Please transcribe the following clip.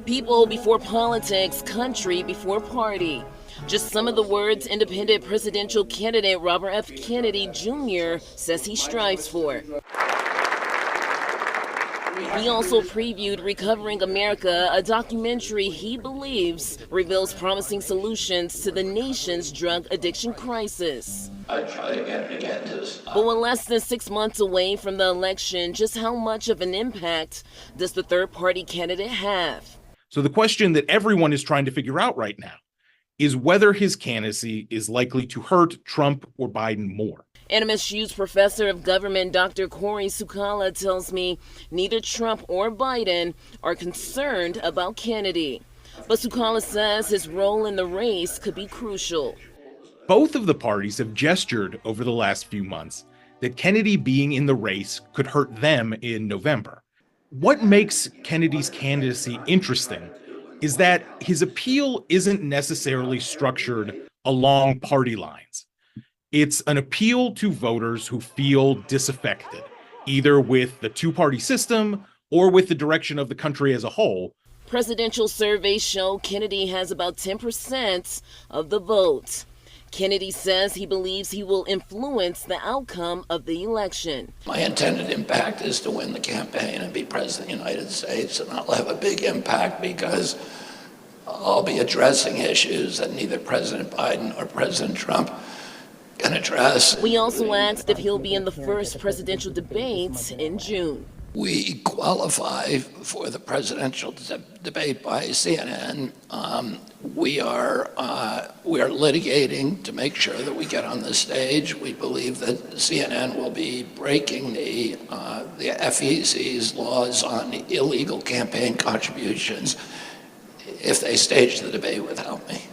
People before politics, country before party. Just some of the words independent presidential candidate Robert F. Kennedy Jr. says he strives for. He also previewed Recovering America, a documentary he believes reveals promising solutions to the nation's drug addiction crisis. I try again and again to stop. But with less than 6 months away from the election, just how much of an impact does the third-party candidate have? So the question that everyone is trying to figure out right now is whether his candidacy is likely to hurt Trump or Biden more. NMSU's professor of government, Dr. Corey Sukala, tells me neither Trump or Biden are concerned about Kennedy. But Sukala says his role in the race could be crucial. Both of the parties have gestured over the last few months that Kennedy being in the race could hurt them in November. What makes Kennedy's candidacy interesting is that his appeal isn't necessarily structured along party lines. It's an appeal to voters who feel disaffected, either with the two-party system or with the direction of the country as a whole. Presidential surveys show Kennedy has about 10% of the vote. Kennedy says he believes he will influence the outcome of the election. My intended impact is to win the campaign and be president of the United States, and I'll have a big impact because I'll be addressing issues that neither President Biden or President Trump can address. We also asked if he'll be in the first presidential debate in June. We qualify for the presidential debate by CNN. We are litigating to make sure that we get on the stage. We believe that CNN will be breaking the FEC's laws on illegal campaign contributions if they stage the debate without me.